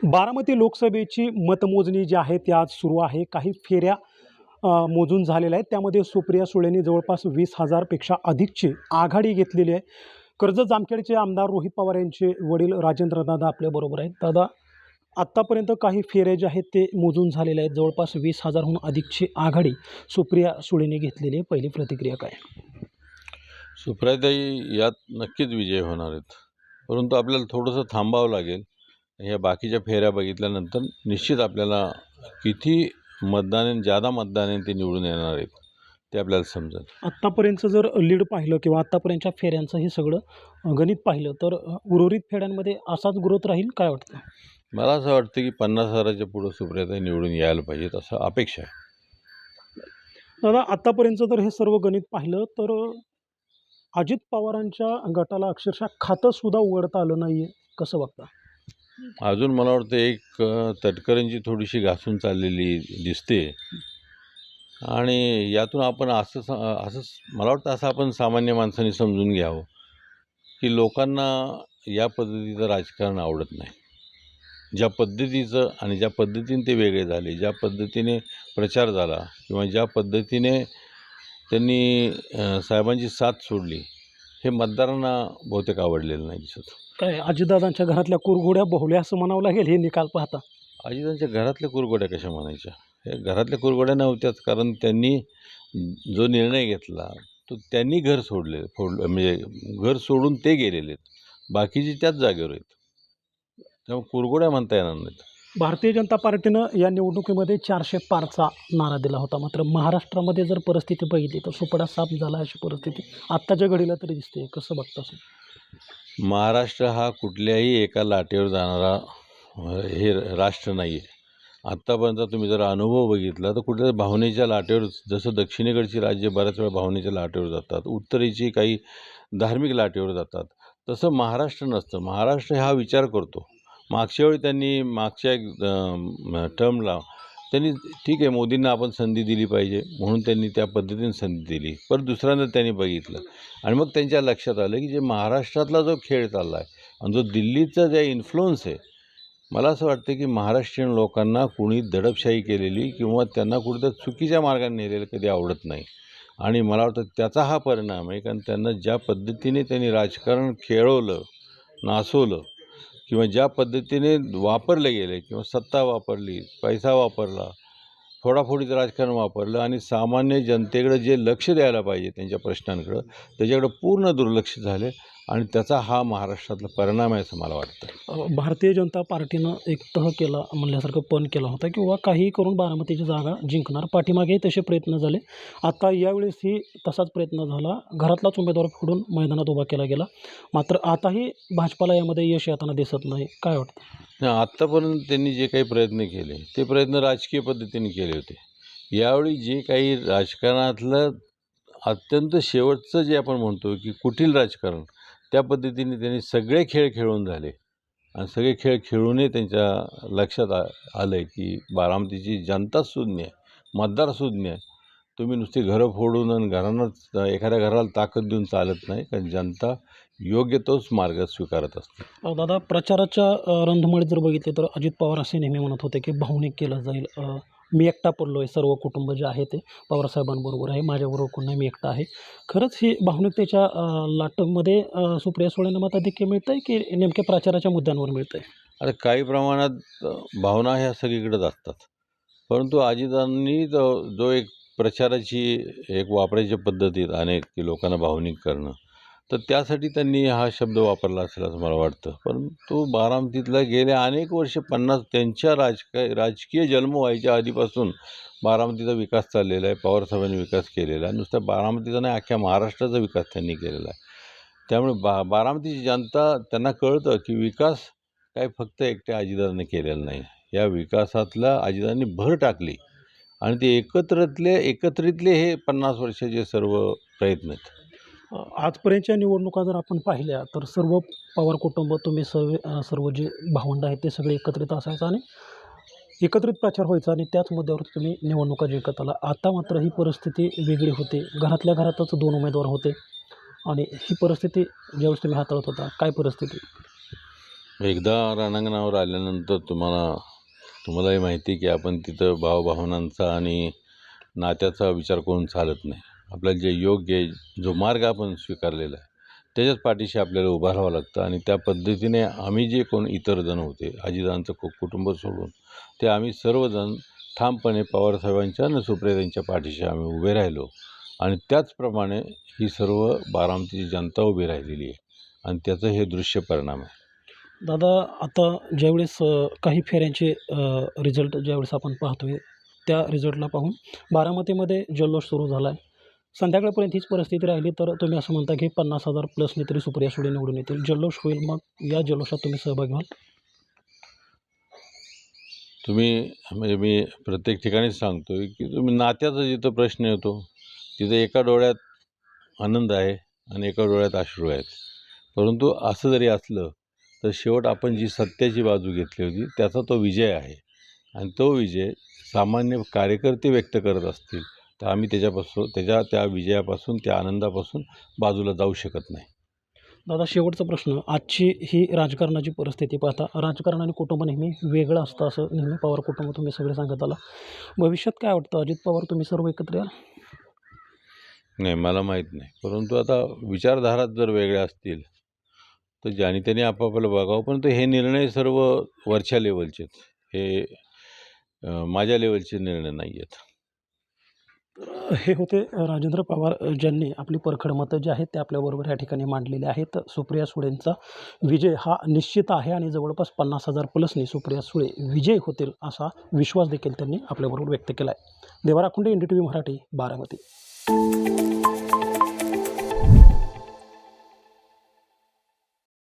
बारामती लोकसभेची मतमोजणी जी आहे ती आज सुरू आहे. काही फेऱ्या मोजून झालेल्या आहेत. त्यामध्ये सुप्रिया सुळेंनी जवळपास 20,000 पेक्षा अधिकची आघाडी घेतलेली आहे. कर्जत जामखेडचे आमदार रोहित पवार यांचे वडील राजेंद्रदादा आपल्याबरोबर आहेत. दादा, आत्तापर्यंत काही फेऱ्या जे आहेत ते मोजून झालेल्या आहेत. जवळपास 20,000हून अधिकची आघाडी सुप्रिया सुळेंनी घेतलेली आहे. पहिली प्रतिक्रिया काय? सुप्रियाताई यात नक्कीच विजय होणार आहेत, परंतु आपल्याला थोडंसं थांबावं लागेल. ह्या बाकीच्या फेऱ्या बघितल्यानंतर निश्चित आपल्याला किती मतदानाने जादा मतदानाने ते निवडून येणार आहेत ते आपल्याला समजेल. आत्तापर्यंतचं जर लीड पाहिलं किंवा आत्तापर्यंतच्या फेऱ्यांचं हे सगळं गणित पाहिलं तर उर्वरित फेऱ्यांमध्ये असाच ग्रोथ राहील, काय वाटतं? मला असं वाटतं की 50,000च्या पुढं सुप्रियाताई निवडून यायला पाहिजेत असं अपेक्षा आहे. दादा, आत्तापर्यंतचं जर हे सर्व गणित पाहिलं तर अजित पवारांच्या गटाला अक्षरशः खातंसुद्धा उघडता आलं नाही आहे. कसं बघता? अजून मला वाटतं एक तटकरेंची थोडीशी घासून चाललेली दिसते आणि यातून आपण असं मला वाटतं असं आपण सामान्य माणसांनी समजून घ्यावं की लोकांना या पद्धतीचं राजकारण आवडत नाही. ज्या पद्धतीचं आणि ज्या पद्धतीने ते वेगळे झाले, ज्या पद्धतीने प्रचार झाला किंवा ज्या पद्धतीने त्यांनी साहेबांची साथ सोडली, हे मतदारांना बहुतेक आवडलेलं नाही दिसत. काय अजितदादांच्या घरातल्या कुरघोड्या बहुल्या असं म्हणावं लागेल हे निकाल पाहता? अजितांच्या घरातल्या कुरघोड्या कशा म्हणायच्या? हे घरातल्या कुरघोड्या नव्हत्याच, कारण त्यांनी जो निर्णय घेतला तो त्यांनी घर फोडलं, म्हणजे घर सोडून ते गेलेले आहेत. बाकीचे त्याच जागेवर आहेत, त्यामुळे कुरघोड्या म्हणता येणार नाहीत. भारतीय जनता पार्टीनं या निवडणुकीमध्ये 400 पारचा नारा दिला होता. मात्र महाराष्ट्रामध्ये जर परिस्थिती बघितली तर सुपडा साफ झाला अशी परिस्थिती आत्ताच्या घडीला तरी दिसते. कसं बघता? महाराष्ट्र हा कुठल्याही एका लाटेवर जाणारा हे राष्ट्र नाही आहे. आत्तापर्यंत तुम्ही जर अनुभव बघितला तर कुठल्या भावनेच्या लाटेवर, जसं दक्षिणेकडची राज्य बऱ्याच वेळा भावनेच्या लाटेवर जातात, उत्तरेची काही धार्मिक लाटेवर जातात, तसं महाराष्ट्र नसतं. महाराष्ट्र हा विचार करतो. मागच्या वेळी त्यांनी मागच्या एक टर्मला त्यांनी ठीक आहे, मोदींना आपण संधी दिली पाहिजे म्हणून त्यांनी त्या पद्धतीने संधी दिली. पण दुसऱ्यांदा त्यांनी बघितलं आणि मग त्यांच्या लक्षात आलं की जे महाराष्ट्रातला जो खेळ चालला आहे आणि जो दिल्लीचा जे इन्फ्लुअन्स आहे, मला असं वाटतं की महाराष्ट्रीयन लोकांना कुणी दडपशाही केलेली किंवा त्यांना कुठेतरी चुकीच्या मार्गाने नेलेलं कधी आवडत नाही. आणि मला वाटतं त्याचा हा परिणाम आहे, कारण त्यांना ज्या पद्धतीने त्यांनी राजकारण खेळवलं, नाचवलं किंवा ज्या पद्धतीने वापरले गेले किंवा सत्ता वापरली, पैसा वापरला, फोडाफोडीचं राजकारण वापरलं आणि सामान्य जनतेकडे जे लक्ष द्यायला पाहिजे त्यांच्या प्रश्नांकडं, त्याच्याकडे पूर्ण दुर्लक्ष झाले आणि त्याचा हा महाराष्ट्रातला परिणाम आहे असं मला वाटतं. भारतीय जनता पार्टीनं एक तह केला म्हणल्यासारखं पण केला होता किंवा काही करून बारामतीची जागा जिंकणार. पाठीमागेही तसे प्रयत्न झाले. आता यावेळेसही तसाच प्रयत्न झाला. घरातलाच उमेदवार फोडून मैदानात उभा केला गेला. मात्र आताही भाजपाला यामध्ये यश येताना दिसत नाही. काय वाटतं? आत्तापर्यंत त्यांनी जे काही प्रयत्न केले ते प्रयत्न राजकीय पद्धतीने केले होते. यावेळी जे काही राजकारणातलं अत्यंत शेवटचं जे आपण म्हणतो की कुटील राजकारण, त्या पद्धतीने त्यांनी सगळे खेळ खेळून झाले आणि सगळे खेळ खेळूनही त्यांच्या लक्षात आलं आहे की बारामतीची जनता शून्य आहे, मतदार शून्य आहे. तुम्ही नुसती घरं फोडून आणि घरांनाच एखाद्या घराला ताकद देऊन चालत नाही, कारण जनता योग्य तोच मार्ग स्वीकारत असते. दादा, प्रचाराच्या रंधमाळीत जर बघितले तर अजित पवार असे नेहमी म्हणत होते की भावनिक केलं जाईल. मी एकटा पडलो आहे, सर्व कुटुंब जे आहे ते पवारसाहेबांबरोबर आहे, माझ्याबरोबर कोण नाही, मी एकटा आहे. खरंच ही भावनिकतेच्या लाटमध्ये सुप्रिया सुळेंना मताधिक्य मिळतं आहे की नेमक्या प्रचाराच्या मुद्द्यांवर मिळतं आहे? आता काही प्रमाणात भावना ह्या सगळीकडेच असतात, परंतु अजितांनी जो एक प्रचाराची एक वापरायच्या पद्धतीत अनेक की लोकांना भावनिक करणं, तर त्यासाठी त्यांनी हा शब्द वापरला असेल असं मला वाटतं. परंतु बारामतीतला गेल्या अनेक वर्ष 50 त्यांच्या राजकीय जन्म व्हायच्या आधीपासून बारामतीचा विकास चाललेला आहे. पवारसाहेबांनी विकास केलेला आहे. नुसत्या बारामतीचा नाही, अख्ख्या महाराष्ट्राचा विकास त्यांनी केलेला आहे. त्यामुळे बारामतीची जनता, त्यांना कळतं की विकास काय फक्त एकट्या अजितदादांनी केलेला नाही. या विकासातला अजितदादांनी भर टाकली आणि ते एकत्रितले हे 50 वर्षाचे सर्व प्रयत्न आहेत. आजपर्यंतच्या निवडणुका जर आपण पाहिल्या तर सर्व पवार कुटुंब, तुम्ही सर्व जे भावंड आहेत ते सगळे एकत्रित असायचं आणि एकत्रित प्रचार व्हायचा आणि त्याच मुद्द्यावर तुम्ही निवडणुका जिंकत आला. आता मात्र ही परिस्थिती वेगळी होते. घरातल्या घरातच 2 उमेदवार होते आणि ही परिस्थिती ज्यावेळेस तुम्ही हाताळत होता, काय परिस्थिती? एकदा रणांगणावर आल्यानंतर तुम्हालाही माहिती आहे की आपण तिथं भावभावनांचा आणि नात्याचा विचार करून चालत नाही. आपल्याला जे योग्य आहे, जो मार्ग आपण स्वीकारलेला आहे, त्याच्याच पाठीशी आपल्याला उभं राहावं लागतं. आणि त्या पद्धतीने आम्ही जे कोण इतर जण होते, अजितदादांचं कुटुंब सोडून, ते आम्ही सर्वजण ठामपणे पवारसाहेबांच्या आणि सुप्रियाताईंच्या पाठीशी आम्ही उभे राहिलो. आणि त्याचप्रमाणे ही सर्व बारामतीची जनता उभी राहिलेली आहे आणि त्याचं हे दृश्य परिणाम आहे. दादा, आता ज्यावेळेस काही फेऱ्यांचे रिझल्ट ज्यावेळेस आपण पाहतोय, त्या रिझल्टला पाहून बारामतीमध्ये जल्लोष सुरू झाला आहे. संध्याकाळपर्यंत हीच परिस्थिती राहिली तर तुम्ही असं म्हणता की 50,000 प्लसने तरी सुप्रिया सुळे निवडून येतील, जल्लोष होईल. मग या जल्लोषात तुम्ही सहभागी व्हाल? म्हणजे मी प्रत्येक ठिकाणीच सांगतोय की तुम्ही नात्याचा जिथं प्रश्न येतो तिथं एका डोळ्यात आनंद आहे आणि एका डोळ्यात अश्रू आहेत. परंतु असं जरी असलं तर शेवट आपण जी सत्याची बाजू घेतली होती त्याचा तो विजय आहे. आणि तो विजय सामान्य कार्यकर्ते व्यक्त करत असतील तर आम्ही त्या विजयापासून, त्या आनंदापासून बाजूला जाऊ शकत नाही. दादा, शेवटचा प्रश्न. आजची ही राजकारणाची परिस्थिती पाहता राजकारण आणि कुटुंब नेहमी वेगळं असतं असं नेहमी पवार कुटुंब तुम्ही सगळे सांगत आला. भविष्यात काय वाटतं, अजित पवार तुम्ही सर्व एकत्र याल? नाही, मला माहीत नाही. परंतु आता विचारधाराच जर वेगळ्या असतील तर ज्याने त्याने आपापलं बघावं. पण हे निर्णय सर्व वरच्या लेवलचेच. हे माझ्या लेवलचे निर्णय नाही आहेत. हे होते राजेंद्र पवार, ज्यांनी आपली परखड मतं जे आहेत ते आपल्याबरोबर या ठिकाणी मांडलेले आहेत. सुप्रिया सुळेंचा विजय हा निश्चित आहे आणि जवळपास 50,000 प्लसने सुप्रिया सुळे विजय होतील असा विश्वास देखील त्यांनी आपल्याबरोबर व्यक्त केला आहे. देवा राखुंडे, NDTV मराठी, बारामती.